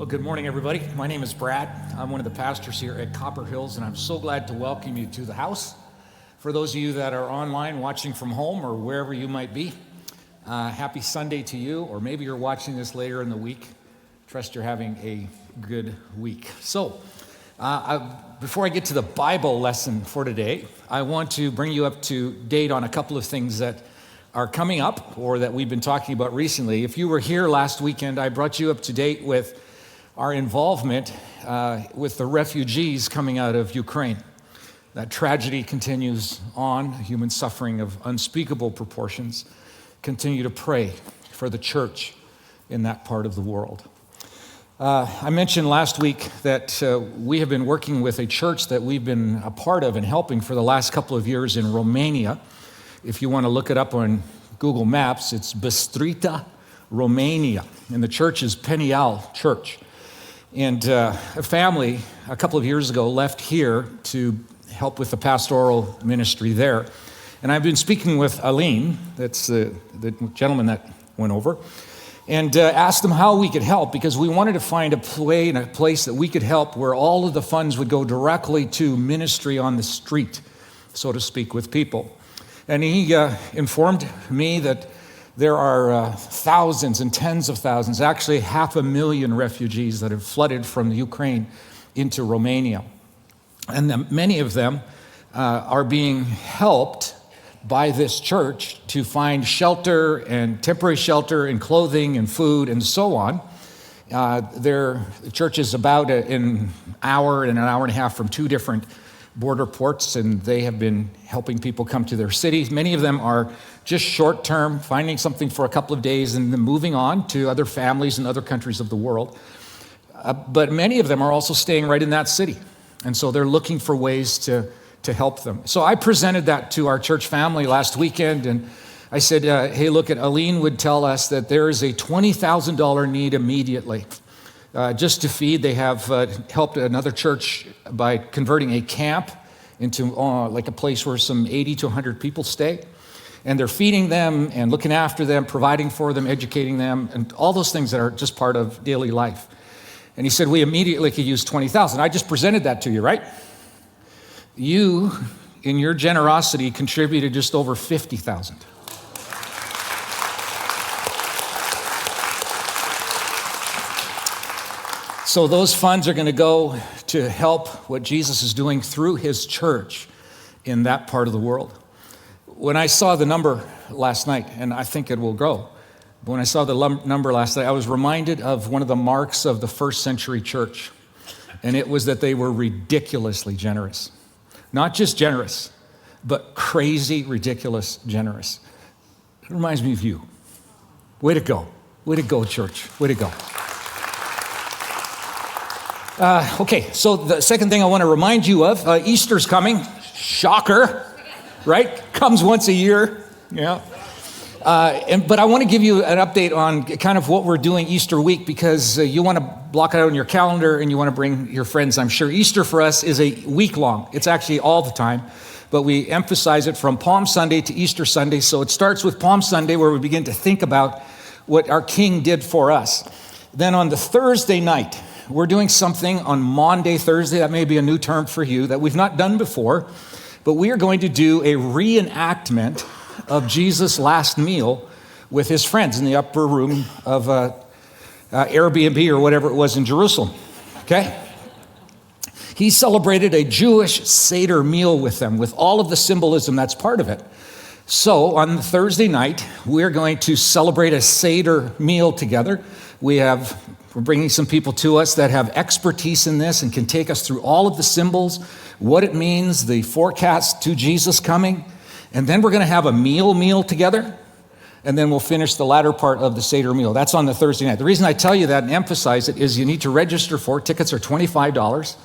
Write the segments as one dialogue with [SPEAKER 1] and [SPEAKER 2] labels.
[SPEAKER 1] Well, good morning, everybody. My name is Brad. I'm one of the pastors here at Copper Hills, and I'm so glad to welcome you to the house. For those of you that are online watching from home or wherever you might be, happy Sunday to you, or maybe you're watching this later in the week. Trust you're having a good week. So, before I get to the Bible lesson for today, I want to bring you up to date on a couple of things that are coming up or that we've been talking about recently. If you were here last weekend, I brought you up to date with our involvement with the refugees coming out of Ukraine. That tragedy continues on, human suffering of unspeakable proportions. Continue to pray for the church in that part of the world. I mentioned last week that we have been working with a church that we've been a part of and helping for the last couple of years in Romania. If you want to look it up on Google Maps, it's Bistrița, Romania, and the church is Penial Church. And a family a couple of years ago left here to help with the pastoral ministry there. And I've been speaking with Aline, that's the gentleman that went over, and asked them how we could help, because we wanted to find a place that we could help where all of the funds would go directly to ministry on the street, so to speak, with people. And he informed me that there are thousands and tens of thousands, actually 500,000 refugees that have flooded from the Ukraine into Romania. And many of them are being helped by this church to find shelter and temporary shelter and clothing and food and so on. The church is about an hour and a half from two different border ports, and they have been helping people come to their cities. Many of them are just short-term, finding something for a couple of days and then moving on to other families in other countries of the world. But many of them are also staying right in that city. And so they're looking for ways to help them. So I presented that to our church family last weekend, and I said, hey, look, Aline would tell us that there is a $20,000 need immediately. Just to feed, they have helped another church by converting a camp into like a place where some 80 to 100 people stay. And they're feeding them and looking after them, providing for them, educating them, and all those things that are just part of daily life. And he said, we immediately could use 20,000. I just presented that to you, right? You, in your generosity, contributed just over 50,000. So those funds are going to go to help what Jesus is doing through his church in that part of the world. When I saw the number last night, and I think it will grow, but when I saw the number last night, I was reminded of one of the marks of the first century church, and it was that they were ridiculously generous. Not just generous, but crazy, ridiculous generous. It reminds me of you. Way to go. Way to go, church. Way to go. Okay, so the second thing I want to remind you of, Easter's coming. Shocker, right? Comes once a year, yeah. But I want to give you an update on kind of what we're doing Easter week, because you want to block it out on your calendar and you want to bring your friends, I'm sure. Easter for us is a week long. It's actually all the time, but we emphasize it from Palm Sunday to Easter Sunday. So it starts with Palm Sunday, where we begin to think about what our King did for us. Then on the Thursday night, we're doing something on Maundy Thursday. That may be a new term for you that we've not done before, but we are going to do a reenactment of Jesus' last meal with his friends in the upper room of Airbnb or whatever it was in Jerusalem, okay? He celebrated a Jewish Seder meal with them, with all of the symbolism that's part of it. So on Thursday night, we're going to celebrate a Seder meal together. We're bringing some people to us that have expertise in this and can take us through all of the symbols, what it means, the forecast to Jesus coming. And then we're going to have a meal together, and then we'll finish the latter part of the Seder meal. That's on the Thursday night. The reason I tell you that and emphasize it is you need to register for it. Tickets are $25.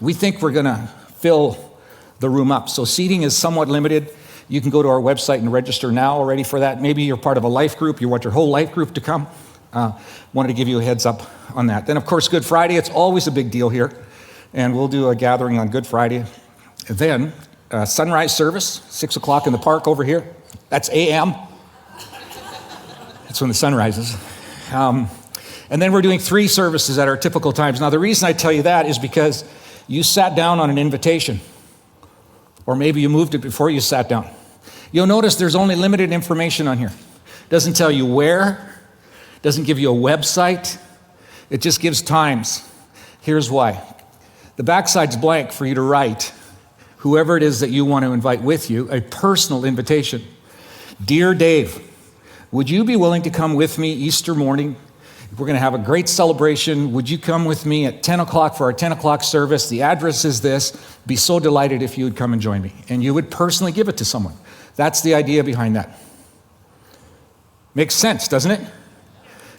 [SPEAKER 1] We think we're going to fill the room up. So seating is somewhat limited. You can go to our website and register now already for that. Maybe you're part of a life group. You want your whole life group to come. Wanted to give you a heads up on that. Then, of course, Good Friday. It's always a big deal here. And we'll do a gathering on Good Friday. Then, sunrise service, 6 o'clock in the park over here. That's a.m. That's when the sun rises. And then we're doing 3 services at our typical times. Now, the reason I tell you that is because you sat down on an invitation, or maybe you moved it before you sat down. You'll notice there's only limited information on here. It doesn't tell you where, doesn't give you a website. It just gives times. Here's why. The backside's blank for you to write whoever it is that you want to invite with you, a personal invitation. Dear Dave, would you be willing to come with me Easter morning? We're going to have a great celebration. Would you come with me at 10 o'clock for our 10 o'clock service? The address is this. Be so delighted if you would come and join me. And you would personally give it to someone. That's the idea behind that. Makes sense, doesn't it?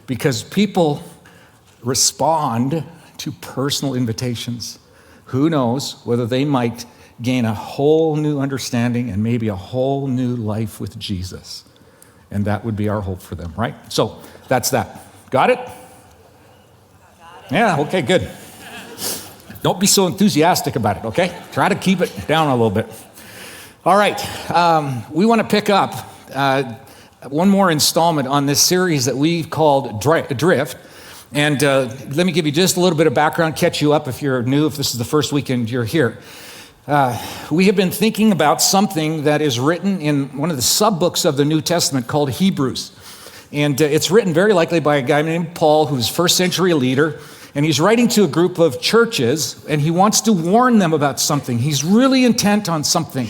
[SPEAKER 1] Because people respond to personal invitations. Who knows whether they might gain a whole new understanding and maybe a whole new life with Jesus. And that would be our hope for them, right? So that's that. Got it? Yeah, okay, good. Don't be so enthusiastic about it, okay? Try to keep it down a little bit. All right, we want to pick up one more installment on this series that we've called Drift. And let me give you just a little bit of background, catch you up if you're new, if this is the first weekend you're here. We have been thinking about something that is written in one of the sub-books of the New Testament called Hebrews. And it's written very likely by a guy named Paul, who's first century leader. And he's writing to a group of churches, and he wants to warn them about something. He's really intent on something.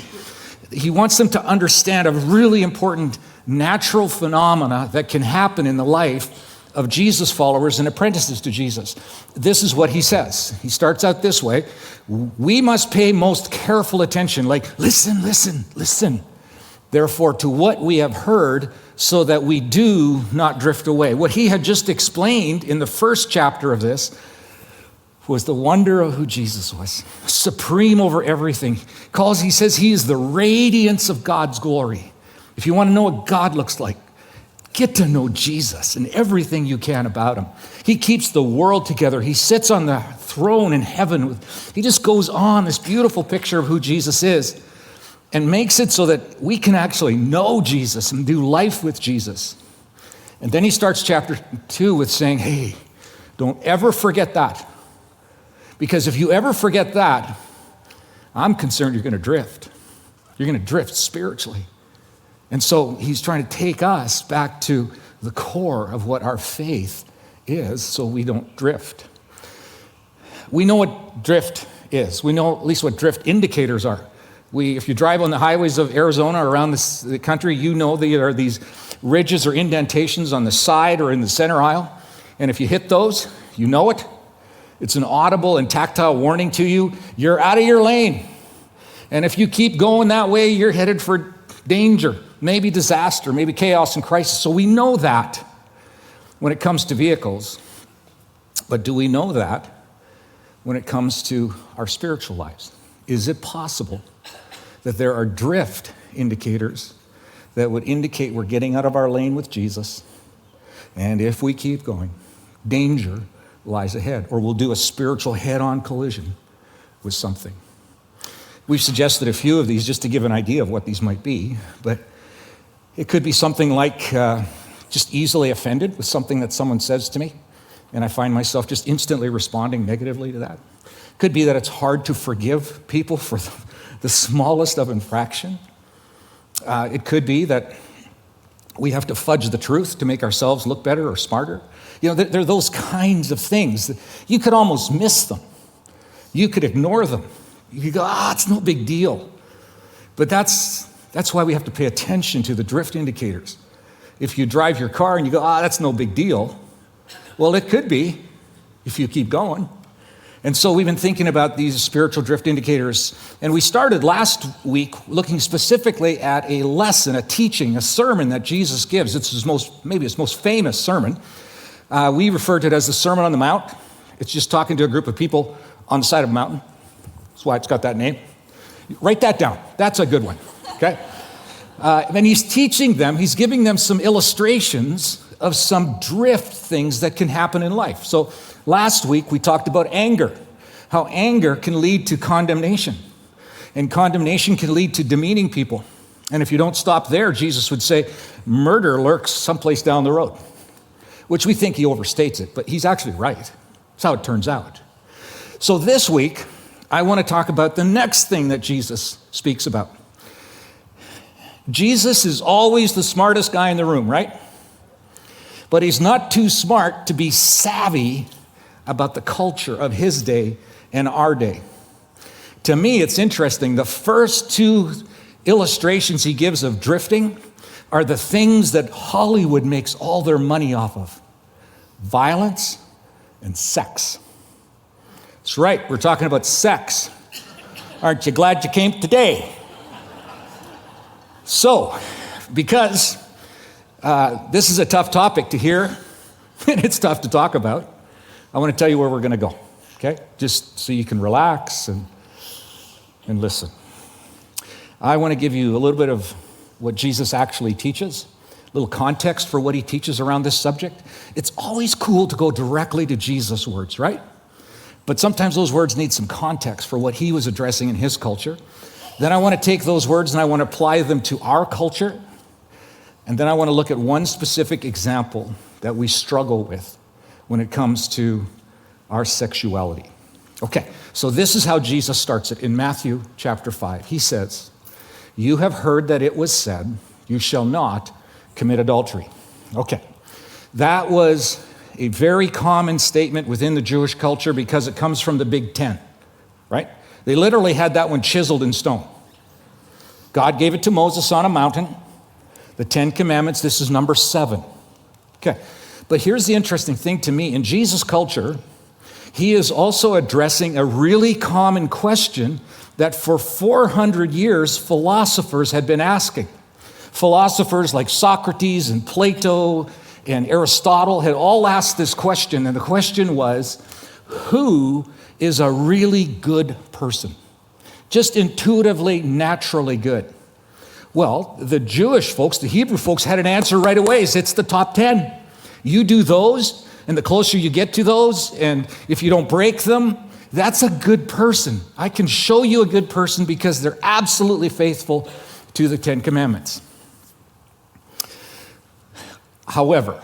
[SPEAKER 1] He wants them to understand a really important natural phenomena that can happen in the life of Jesus followers and apprentices to Jesus. This is what he says. He starts out this way. We must pay most careful attention, like listen, listen, listen. Therefore, to what we have heard, so that we do not drift away. What he had just explained in the first chapter of this was the wonder of who Jesus was, supreme over everything. He says he is the radiance of God's glory. If you want to know what God looks like, get to know Jesus and everything you can about him. He keeps the world together. He sits on the throne in heaven. He just goes on, this beautiful picture of who Jesus is, and makes it so that we can actually know Jesus and do life with Jesus. And then he starts chapter 2 with saying, hey, don't ever forget that. Because if you ever forget that, I'm concerned you're going to drift. You're going to drift spiritually. And so he's trying to take us back to the core of what our faith is so we don't drift. We know what drift is. We know at least what drift indicators are. If you drive on the highways of Arizona or around the country, you know there are these ridges or indentations on the side or in the center aisle. And if you hit those, you know it. It's an audible and tactile warning to you. You're out of your lane. And if you keep going that way, you're headed for danger, maybe disaster, maybe chaos and crisis. So we know that when it comes to vehicles. But do we know that when it comes to our spiritual lives? Is it possible that there are drift indicators that would indicate we're getting out of our lane with Jesus? And if we keep going, danger lies ahead, or we'll do a spiritual head-on collision with something. We've suggested a few of these just to give an idea of what these might be, but it could be something like just easily offended with something that someone says to me, and I find myself just instantly responding negatively to that. Could be that it's hard to forgive people for the smallest of infraction. It could be that we have to fudge the truth to make ourselves look better or smarter. You know, there are those kinds of things. You could almost miss them. You could ignore them. You could go, it's no big deal. But that's why we have to pay attention to the drift indicators. If you drive your car and you go, that's no big deal. Well, it could be if you keep going. And so we've been thinking about these spiritual drift indicators. And we started last week looking specifically at a lesson, a teaching, a sermon that Jesus gives. It's maybe his most famous sermon. We refer to it as the Sermon on the Mount. It's just talking to a group of people on the side of a mountain. That's why it's got that name. Write that down. That's a good one, okay? And he's teaching them, he's giving them some illustrations of some drift things that can happen in life. So last week we talked about anger, how anger can lead to condemnation. And condemnation can lead to demeaning people. And if you don't stop there, Jesus would say, murder lurks someplace down the road. which we think he overstates it, but he's actually right. That's how it turns out. So this week, I want to talk about the next thing that Jesus speaks about. Jesus is always the smartest guy in the room, right? But he's not too smart to be savvy about the culture of his day and our day. To me, it's interesting. The first two illustrations he gives of drifting are the things that Hollywood makes all their money off of: violence and sex. That's right, we're talking about sex. Aren't you glad you came today? So, because this is a tough topic to hear, and it's tough to talk about, I want to tell you where we're going to go, okay? Just so you can relax and listen. I want to give you a little bit of what Jesus actually teaches, a little context for what he teaches around this subject. It's always cool to go directly to Jesus' words, right? But sometimes those words need some context for what he was addressing in his culture. Then I want to take those words and I want to apply them to our culture. And then I want to look at one specific example that we struggle with when it comes to our sexuality. Okay, so this is how Jesus starts it in Matthew chapter 5. He says, "You have heard that it was said, 'You shall not commit adultery.'" Okay, that was a very common statement within the Jewish culture because it comes from the Big Ten, right? They literally had that one chiseled in stone. God gave it to Moses on a mountain. The 10 Commandments, this is number 7. Okay, but here's the interesting thing to me. In Jesus' culture, he is also addressing a really common question that for 400 years philosophers had been asking. Philosophers like Socrates and Plato and Aristotle had all asked this question, and the question was, who is a really good person? Just intuitively, naturally good. Well, the Jewish folks, the Hebrew folks, had an answer right away. It's the top 10. You do those, and the closer you get to those, and if you don't break them, that's a good person. I can show you a good person because they're absolutely faithful to the 10 Commandments. However,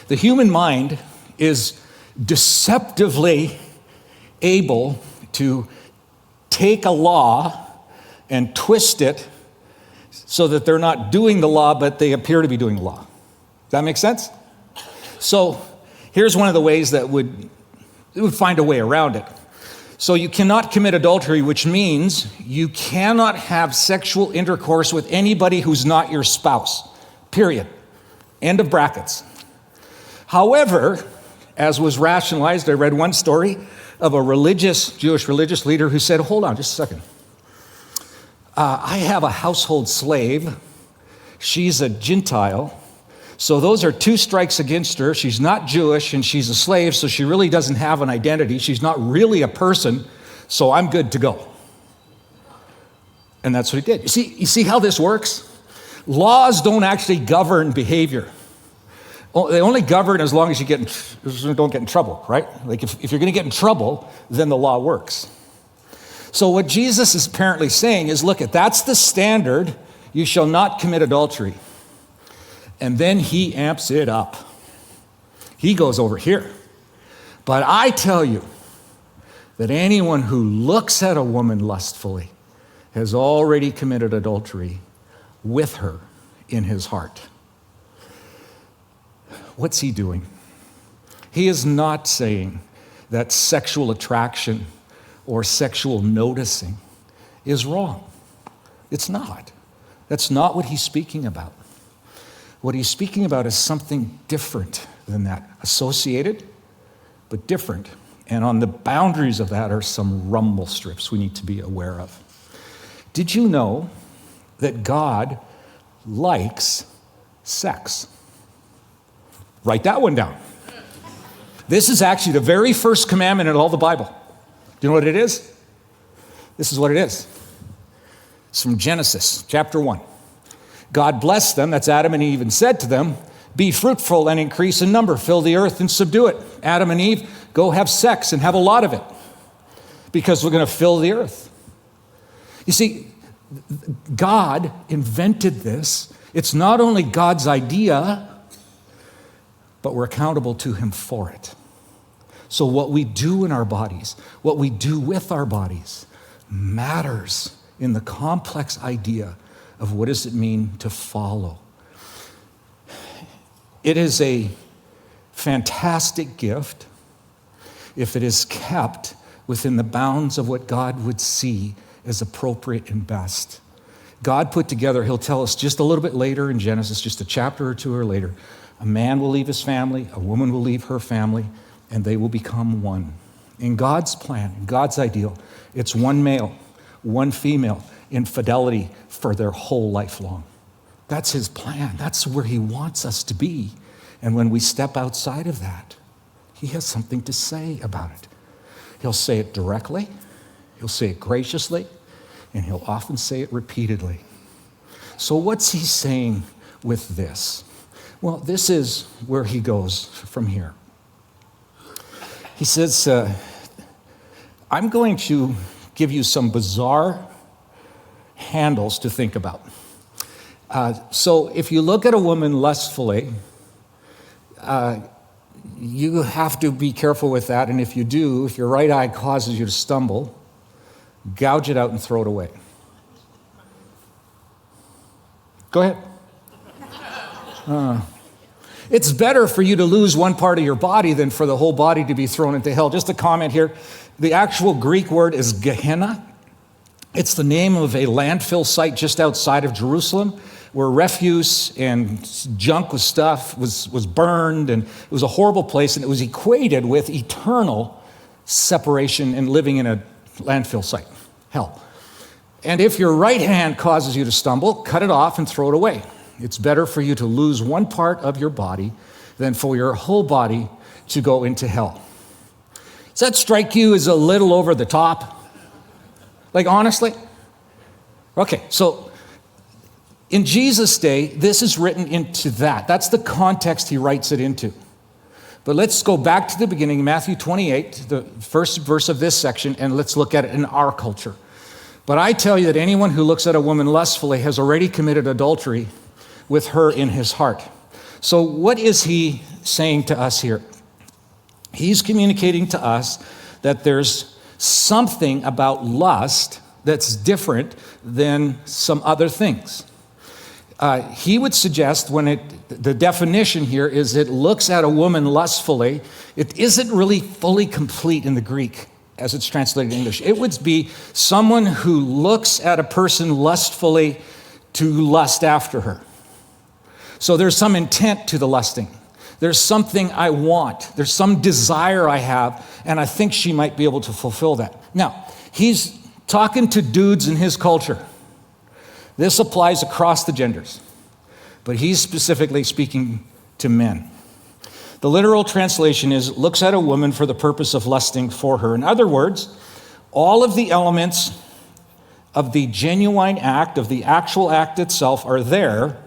[SPEAKER 1] the human mind is deceptively able to take a law and twist it so that they're not doing the law, but they appear to be doing the law. Does that make sense? So here's one of the ways that would find a way around it. So you cannot commit adultery, which means you cannot have sexual intercourse with anybody who's not your spouse, period. End of brackets. However, as was rationalized, I read one story of a Jewish religious leader who said, hold on just a second. I have a household slave. She's a Gentile. So those are 2 strikes against her. She's not Jewish and she's a slave, so she really doesn't have an identity. She's not really a person, so I'm good to go. And that's what he did. You see how this works? Laws don't actually govern behavior. They only govern as long as you don't get in trouble, right? Like if you're going to get in trouble, then the law works. So what Jesus is apparently saying is, look, that's the standard. You shall not commit adultery. And then he amps it up. He goes over here. But I tell you that anyone who looks at a woman lustfully has already committed adultery with her in his heart. What's he doing? He is not saying that sexual attraction or sexual noticing is wrong. It's not. That's not what he's speaking about. What he's speaking about is something different than that. Associated, but different. And on the boundaries of that are some rumble strips we need to be aware of. Did you know that God likes sex? Write that one down. This is actually the very first commandment in all the Bible. Do you know what it is? This is what it is. It's from Genesis chapter 1. God blessed them, that's Adam and Eve, and said to them, "Be fruitful and increase in number, fill the earth and subdue it." Adam and Eve, go have sex and have a lot of it because we're going to fill the earth. You see, God invented this. It's not only God's idea, but we're accountable to him for it. So what we do in our bodies, what we do with our bodies, matters in the complex idea of what does it mean to follow. It is a fantastic gift if it is kept within the bounds of what God would see as appropriate and best. God put together, he'll tell us just a little bit later in Genesis, just a chapter or two or later, a man will leave his family, a woman will leave her family, and they will become one. In God's plan, in God's ideal, it's one male, one female in fidelity for their whole life long. That's his plan. That's where he wants us to be. And when we step outside of that, he has something to say about it. He'll say it directly, he'll say it graciously, and he'll often say it repeatedly. So what's he saying with this? Well, this is where he goes from here. He says, I'm going to give you some bizarre handles to think about. So if you look at a woman lustfully, you have to be careful with that. And if you do, if your right eye causes you to stumble, gouge it out and throw it away. Go ahead. It's better for you to lose one part of your body than for the whole body to be thrown into hell. Just a comment here. The actual Greek word is Gehenna. It's the name of a landfill site just outside of Jerusalem where refuse and junk with stuff was burned, and it was a horrible place, and it was equated with eternal separation and living in a landfill site, hell. And if your right hand causes you to stumble, cut it off and throw it away. It's better for you to lose one part of your body than for your whole body to go into hell. Does that strike you as a little over the top? Like, honestly? Okay, so in Jesus' day, this is written into that. That's the context he writes it into. But let's go back to the beginning, Matthew 28, the first verse of this section, and let's look at it in our culture. But I tell you that anyone who looks at a woman lustfully has already committed adultery with her in his heart. So what is he saying to us here? He's communicating to us that there's something about lust that's different than some other things. He would suggest the definition here is it looks at a woman lustfully. It isn't really fully complete in the Greek as it's translated in English. It would be someone who looks at a person lustfully to lust after her. So there's some intent to the lusting. There's something I want. There's some desire I have, and I think she might be able to fulfill that. Now, he's talking to dudes in his culture. This applies across the genders, but he's specifically speaking to men. The literal translation is, looks at a woman for the purpose of lusting for her. In other words, all of the elements of the genuine act, of the actual act itself, are there,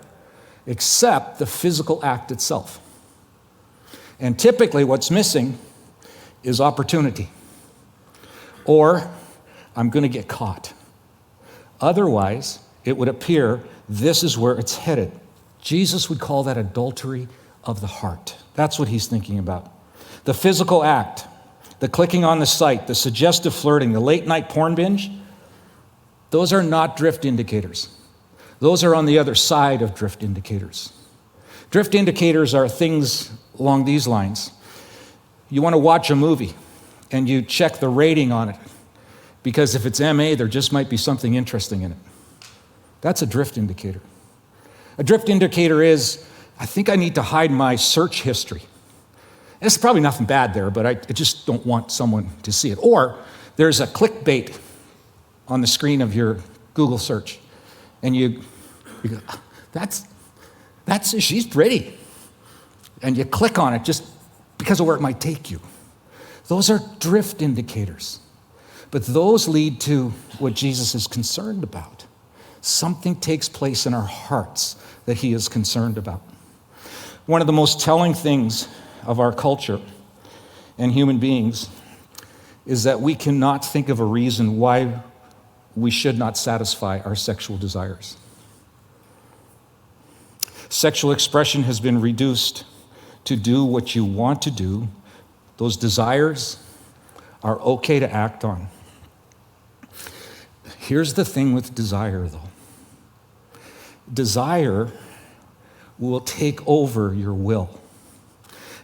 [SPEAKER 1] except the physical act itself. And typically what's missing is opportunity. Or, I'm going to get caught. Otherwise, it would appear this is where it's headed. Jesus would call that adultery of the heart. That's what he's thinking about. The physical act, the clicking on the site, the suggestive flirting, the late night porn binge, those are not drift indicators. Those are on the other side of drift indicators. Drift indicators are things along these lines. You want to watch a movie and you check the rating on it because if it's MA, there just might be something interesting in it. That's a drift indicator. A drift indicator is, I think I need to hide my search history. There's probably nothing bad there, but I just don't want someone to see it. Or there's a clickbait on the screen of your Google search, and you go, she's pretty. And you click on it just because of where it might take you. Those are drift indicators. But those lead to what Jesus is concerned about. Something takes place in our hearts that he is concerned about. One of the most telling things of our culture and human beings is that we cannot think of a reason why we should not satisfy our sexual desires. Sexual expression has been reduced to do what you want to do, those desires are okay to act on. Here's the thing with desire, though. Desire will take over your will.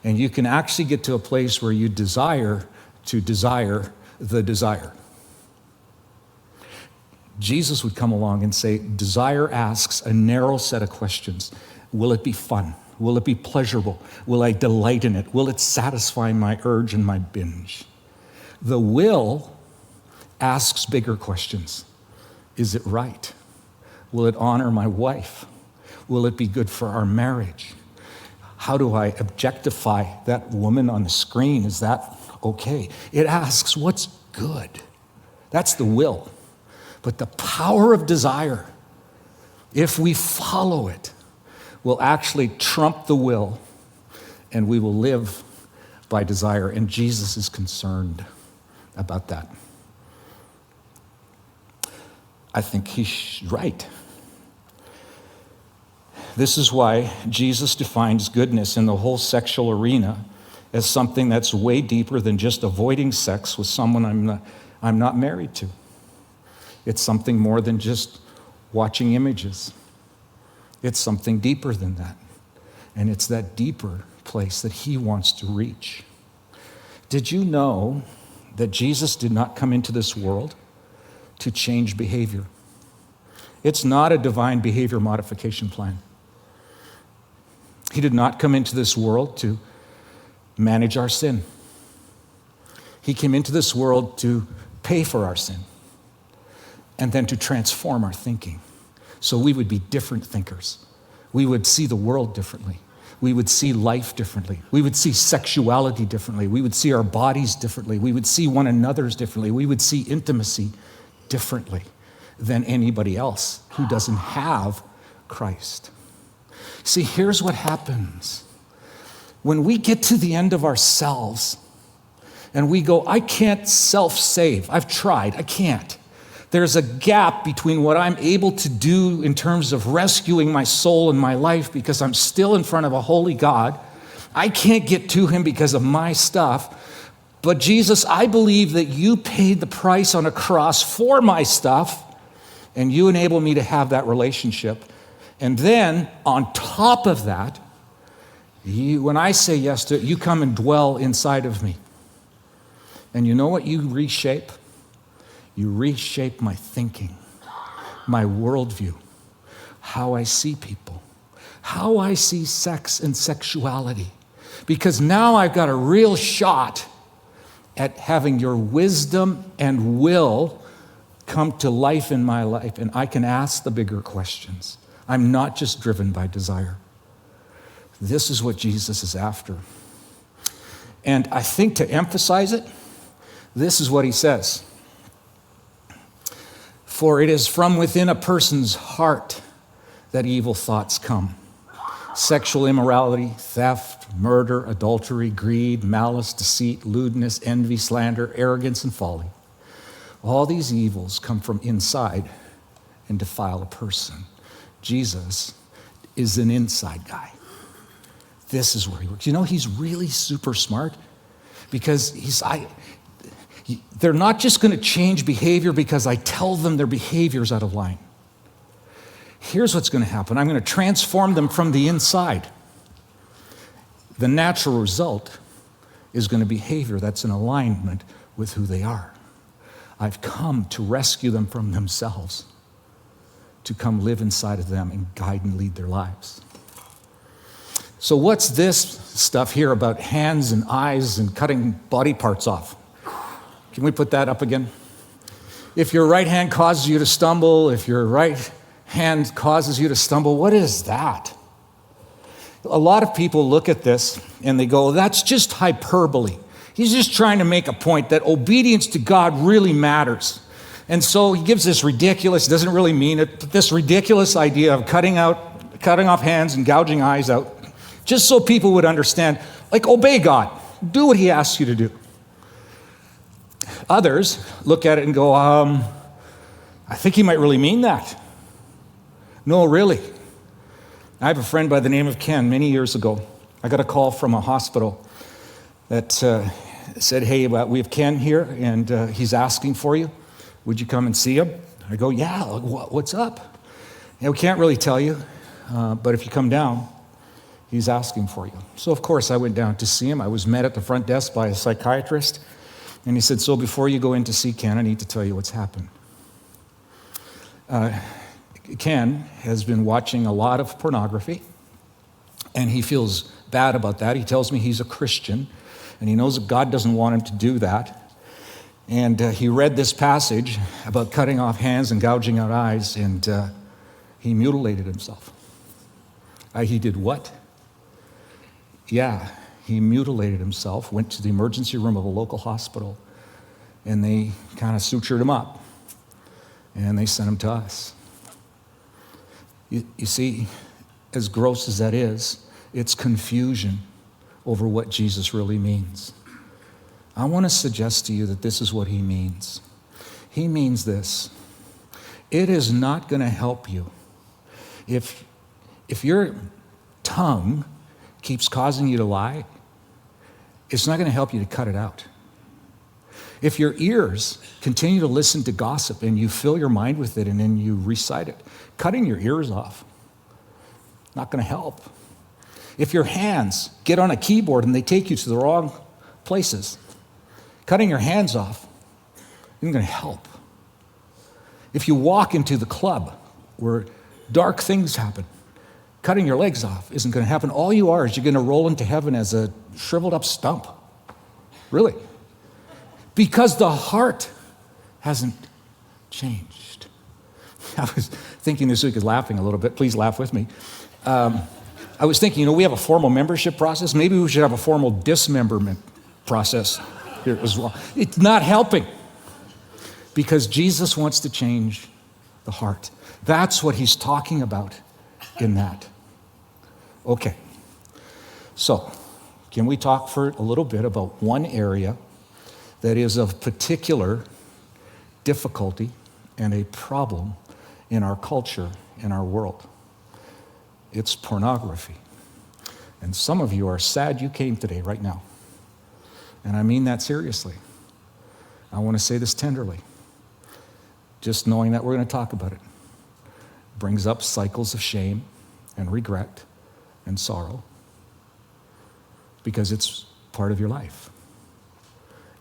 [SPEAKER 1] And you can actually get to a place where you desire to desire the desire. Jesus would come along and say, desire asks a narrow set of questions. Will it be fun? Will it be pleasurable? Will I delight in it? Will it satisfy my urge and my binge? The will asks bigger questions. Is it right? Will it honor my wife? Will it be good for our marriage? How do I objectify that woman on the screen? Is that okay? It asks, what's good? That's the will. But the power of desire, if we follow it, will actually trump the will, and we will live by desire. And Jesus is concerned about that. I think he's right. This is why Jesus defines goodness in the whole sexual arena as something that's way deeper than just avoiding sex with someone I'm not married to. It's something more than just watching images. It's something deeper than that. And it's that deeper place that he wants to reach. Did you know that Jesus did not come into this world to change behavior? It's not a divine behavior modification plan. He did not come into this world to manage our sin. He came into this world to pay for our sin and then to transform our thinking so we would be different thinkers. We would see the world differently. We would see life differently. We would see sexuality differently. We would see our bodies differently. We would see one another's differently. We would see intimacy differently than anybody else who doesn't have Christ. See, here's what happens. When we get to the end of ourselves and we go, I can't self-save. I've tried. I can't. There's a gap between what I'm able to do in terms of rescuing my soul and my life because I'm still in front of a holy God. I can't get to him because of my stuff. But Jesus, I believe that you paid the price on a cross for my stuff, and you enable me to have that relationship. And then, on top of that, when I say yes to it, you come and dwell inside of me. And you know what you reshape? You reshape my thinking, my worldview, how I see people, how I see sex and sexuality. Because now I've got a real shot at having your wisdom and will come to life in my life, and I can ask the bigger questions. I'm not just driven by desire. This is what Jesus is after. And I think to emphasize it, this is what he says. For it is from within a person's heart that evil thoughts come. Sexual immorality, theft, murder, adultery, greed, malice, deceit, lewdness, envy, slander, arrogance, and folly. All these evils come from inside and defile a person. Jesus is an inside guy. This is where he works. You know, he's really super smart because they're not just going to change behavior because I tell them their behavior's out of line. Here's what's going to happen. I'm going to transform them from the inside. The natural result is going to be behavior that's in alignment with who they are. I've come to rescue them from themselves, to come live inside of them and guide and lead their lives. So what's this stuff here about hands and eyes and cutting body parts off? Can we put that up again? If your right hand causes you to stumble, if your right hand causes you to stumble, what is that? A lot of people look at this and they go, that's just hyperbole. He's just trying to make a point that obedience to God really matters. And so he gives this ridiculous, doesn't really mean it, but this ridiculous idea of cutting off hands and gouging eyes out, just so people would understand, like, obey God. Do what he asks you to do. Others look at it and go, I think he might really mean that. No, really. I have a friend by the name of Ken many years ago. I got a call from a hospital that said, hey, we have Ken here, and he's asking for you. Would you come and see him? I go, yeah, what's up? Yeah, we can't really tell you, but if you come down, he's asking for you. So, of course, I went down to see him. I was met at the front desk by a psychiatrist, and he said, so before you go in to see Ken, I need to tell you what's happened. Ken has been watching a lot of pornography, and he feels bad about that. He tells me he's a Christian, and he knows that God doesn't want him to do that. And he read this passage about cutting off hands and gouging out eyes, and he mutilated himself. He did what? Yeah, he mutilated himself, went to the emergency room of a local hospital, and they kind of sutured him up, and they sent him to us. You see, as gross as that is, it's confusion over what Jesus really means. I want to suggest to you that this is what he means. He means this. It is not going to help you if your tongue keeps causing you to lie. It's not going to help you to cut it out. If your ears continue to listen to gossip and you fill your mind with it and then you recite it, cutting your ears off, not going to help. If your hands get on a keyboard and they take you to the wrong places, cutting your hands off isn't going to help. If you walk into the club where dark things happen, cutting your legs off isn't going to happen. All you are is you're going to roll into heaven as a shriveled up stump. Really. Because the heart hasn't changed. I was thinking this week, is laughing a little bit. Please laugh with me. I was thinking, we have a formal membership process. Maybe we should have a formal dismemberment process here as well. It's not helping because Jesus wants to change the heart. That's what he's talking about in that. Okay. So, can we talk for a little bit about one area that is of particular difficulty and a problem in our culture, in our world? It's pornography. And some of you are sad you came today, right now. And I mean that seriously. I want to say this tenderly. Just knowing that we're going to talk about it brings up cycles of shame and regret and sorrow because it's part of your life.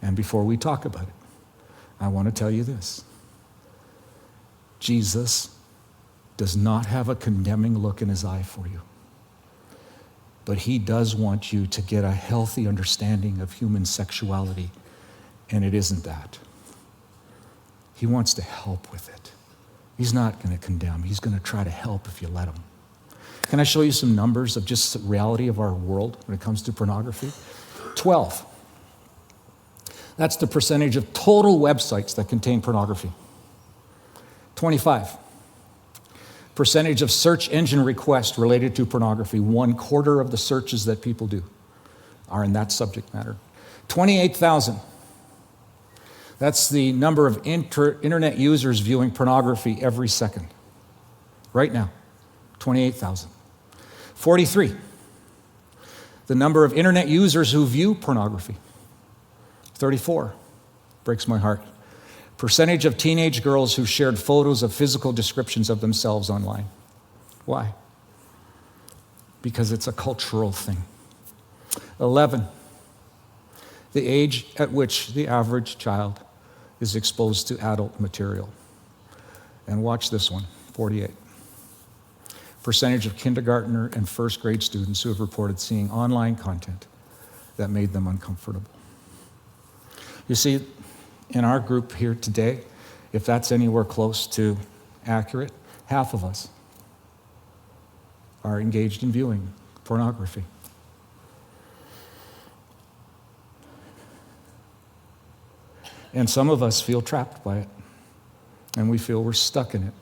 [SPEAKER 1] And before we talk about it, I want to tell you this. Jesus does not have a condemning look in his eye for you. But he does want you to get a healthy understanding of human sexuality, and it isn't that. He wants to help with it. He's not going to condemn. He's going to try to help if you let him. Can I show you some numbers of just the reality of our world when it comes to pornography? 12. That's the percentage of total websites that contain pornography. 25. Percentage of search engine requests related to pornography. 1/4 of the searches that people do are in that subject matter. 28,000. That's the number of internet users viewing pornography every second. Right now, 28,000. 43. The number of internet users who view pornography. 34. Breaks my heart. Percentage of teenage girls who shared photos of physical descriptions of themselves online. Why? Because it's a cultural thing. 11. The age at which the average child is exposed to adult material. And watch this one, 48. Percentage of kindergartner and first grade students who have reported seeing online content that made them uncomfortable. You see, in our group here today, if that's anywhere close to accurate, half of us are engaged in viewing pornography. And some of us feel trapped by it, and we feel we're stuck in it,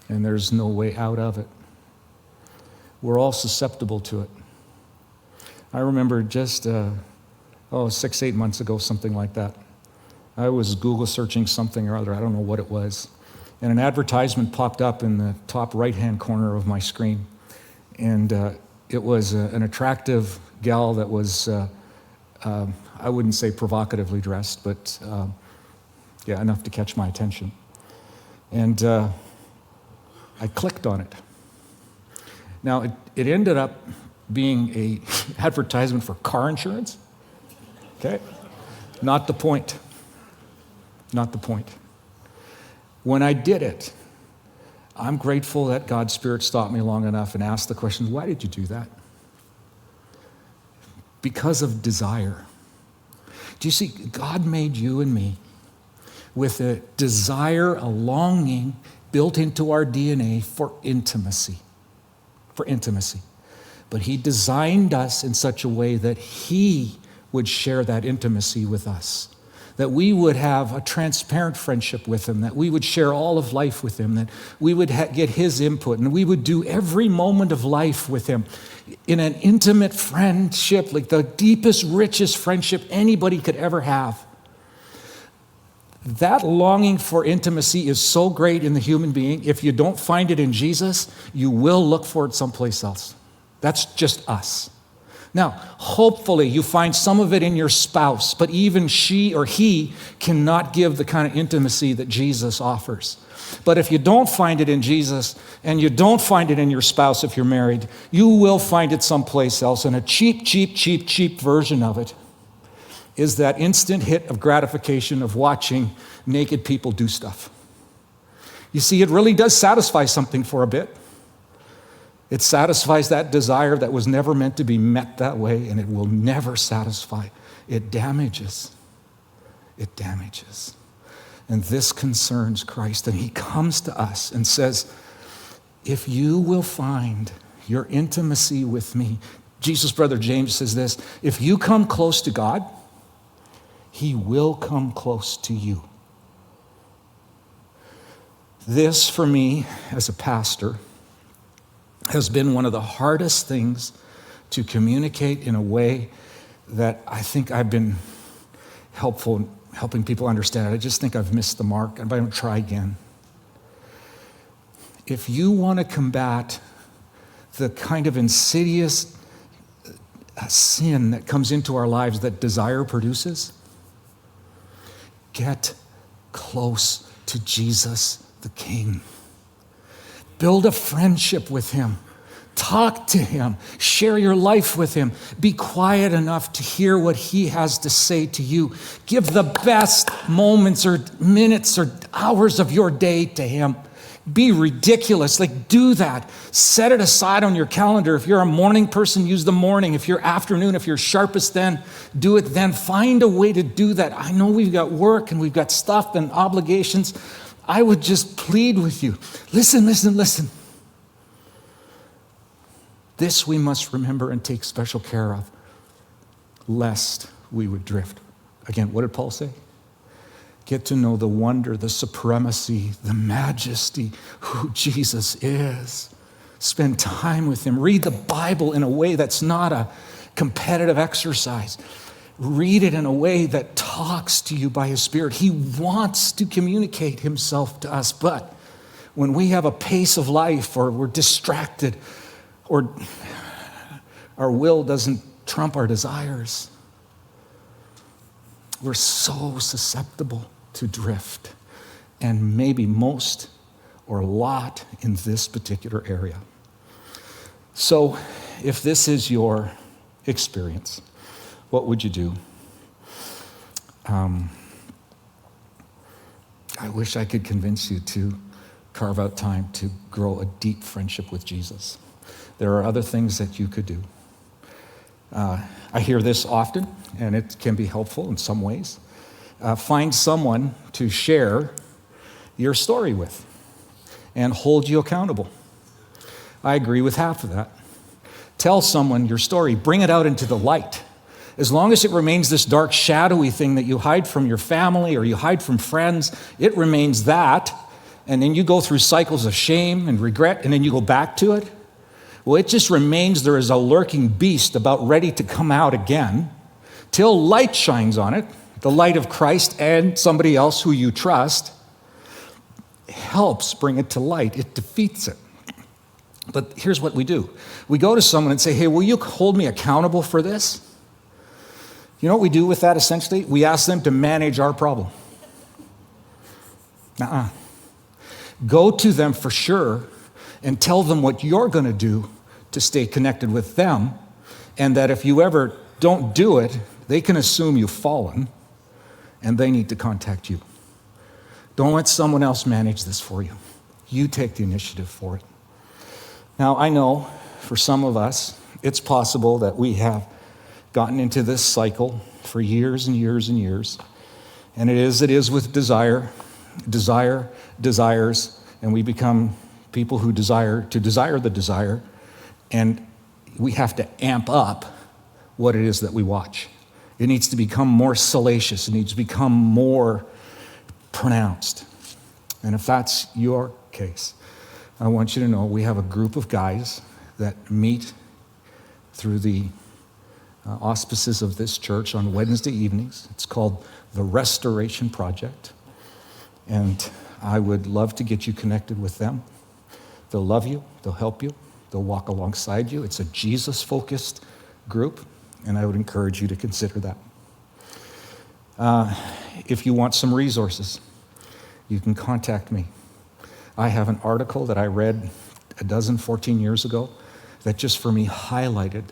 [SPEAKER 1] and there's no way out of it. We're all susceptible to it. I remember just 6-8 months ago, something like that. I was Google searching something or other, I don't know what it was, and an advertisement popped up in the top right-hand corner of my screen, and it was an attractive gal that was, I wouldn't say provocatively dressed, but yeah, enough to catch my attention. And I clicked on it. Now, it ended up being an advertisement for car insurance. Okay? Not the point. Not the point. When I did it, I'm grateful that God's Spirit stopped me long enough and asked the question, why did you do that? Because of desire. Do you see, God made you and me with a desire, a longing built into our DNA for intimacy. For intimacy. But He designed us in such a way that He would share that intimacy with us. That we would have a transparent friendship with Him, that we would share all of life with Him, that we would get His input, and we would do every moment of life with Him in an intimate friendship, like the deepest, richest friendship anybody could ever have. That longing for intimacy is so great in the human being. If you don't find it in Jesus, you will look for it someplace else. That's just us. Now, hopefully you find some of it in your spouse, but even she or he cannot give the kind of intimacy that Jesus offers. But if you don't find it in Jesus, and you don't find it in your spouse if you're married, you will find it someplace else. And a cheap version of it is that instant hit of gratification of watching naked people do stuff. You see, it really does satisfy something for a bit. It satisfies that desire that was never meant to be met that way, and it will never satisfy. It damages. It damages. And this concerns Christ, and He comes to us and says, if you will find your intimacy with me, Jesus' brother James says this, if you come close to God, He will come close to you. This, for me, as a pastor, has been one of the hardest things to communicate in a way that I think I've been helpful in helping people understand it. I just think I've missed the mark, and I don't try again. If you want to combat the kind of insidious sin that comes into our lives that desire produces, get close to Jesus the King. Build a friendship with Him. Talk to Him. Share your life with Him. Be quiet enough to hear what He has to say to you. Give the best moments or minutes or hours of your day to Him. Be ridiculous. Do that. Set it aside on your calendar. If you're a morning person, use the morning. If you're afternoon, if you're sharpest then, do it then. Find a way to do that. I know we've got work and we've got stuff and obligations. I would just plead with you. Listen. This we must remember and take special care of, lest we would drift. Again, what did Paul say? Get to know the wonder, the supremacy, the majesty, who Jesus is. Spend time with Him. Read the Bible in a way that's not a competitive exercise. Read it in a way that talks to you by His Spirit. He wants to communicate Himself to us, but when we have a pace of life or we're distracted or our will doesn't trump our desires, we're so susceptible to drift, and maybe most or a lot in this particular area. So if this is your experience, what would you do? I wish I could convince you to carve out time to grow a deep friendship with Jesus. There are other things that you could do. I hear this often, and it can be helpful in some ways. Find someone to share your story with and hold you accountable. I agree with half of that. Tell someone your story. Bring it out into the light. As long as it remains this dark, shadowy thing that you hide from your family or you hide from friends, it remains that, and then you go through cycles of shame and regret, and then you go back to it. Well, it just remains there is a lurking beast about ready to come out again till light shines on it, the light of Christ and somebody else who you trust helps bring it to light. It defeats it. But here's what we do. We go to someone and say, hey, will you hold me accountable for this? You know what we do with that essentially? We ask them to manage our problem. Go to them for sure and tell them what you're going to do to stay connected with them, and that if you ever don't do it, they can assume you've fallen and they need to contact you. Don't let someone else manage this for you. You take the initiative for it. Now, I know for some of us, it's possible that we have gotten into this cycle for years and years and years. And it is with desires, and we become people who desire the desire, and we have to amp up what it is that we watch. It needs to become more salacious. It needs to become more pronounced. And if that's your case, I want you to know we have a group of guys that meet through the auspices of this church on Wednesday evenings. It's called the Restoration Project. And I would love to get you connected with them. They'll love you, they'll help you, they'll walk alongside you. It's a Jesus-focused group, and I would encourage you to consider that. If you want some resources, you can contact me. I have an article that I read 14 years ago that just for me highlighted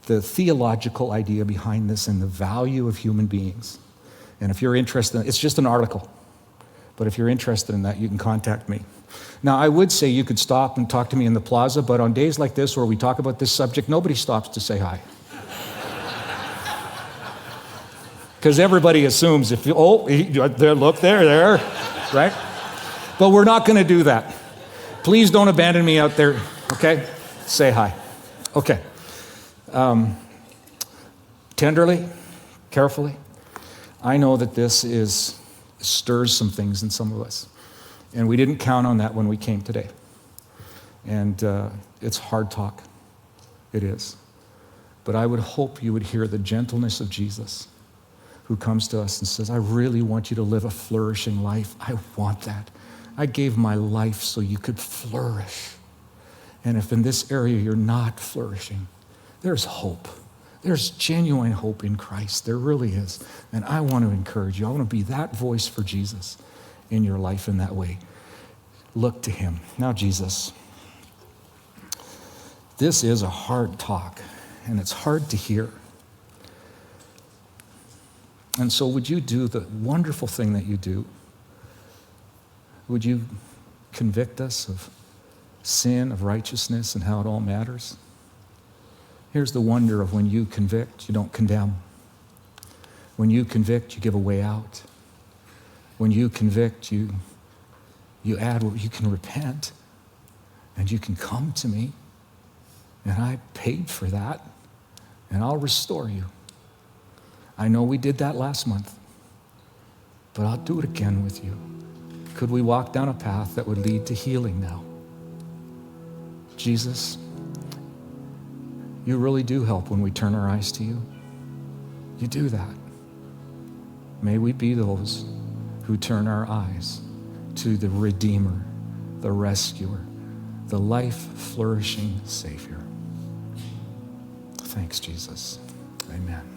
[SPEAKER 1] the theological idea behind this and the value of human beings. And if you're interested, it's just an article. But if you're interested in that, you can contact me. Now, I would say you could stop and talk to me in the plaza, but on days like this where we talk about this subject, nobody stops to say hi. Because everybody assumes if you, look there, right? But we're not going to do that. Please don't abandon me out there, okay? Say hi. Okay. Tenderly, carefully, I know that this stirs some things in some of us. And we didn't count on that when we came today. And it's hard talk. It is. But I would hope you would hear the gentleness of Jesus, who comes to us and says, I really want you to live a flourishing life. I want that. I gave my life so you could flourish. And if in this area you're not flourishing, there's hope. There's genuine hope in Christ. There really is. And I want to encourage you. I want to be that voice for Jesus in your life in that way. Look to him. Now, Jesus, this is a hard talk, and it's hard to hear. And so would you do the wonderful thing that you do? Would you convict us of sin, of righteousness, and how it all matters? Here's the wonder of when you convict, you don't condemn. When you convict, you give a way out. When you convict, you add what you can repent, and you can come to me, and I paid for that, and I'll restore you. I know we did that last month, but I'll do it again with you. Could we walk down a path that would lead to healing now? Jesus, you really do help when we turn our eyes to you. You do that. May we be those who turn our eyes to the Redeemer, the Rescuer, the life-flourishing Savior. Thanks, Jesus. Amen.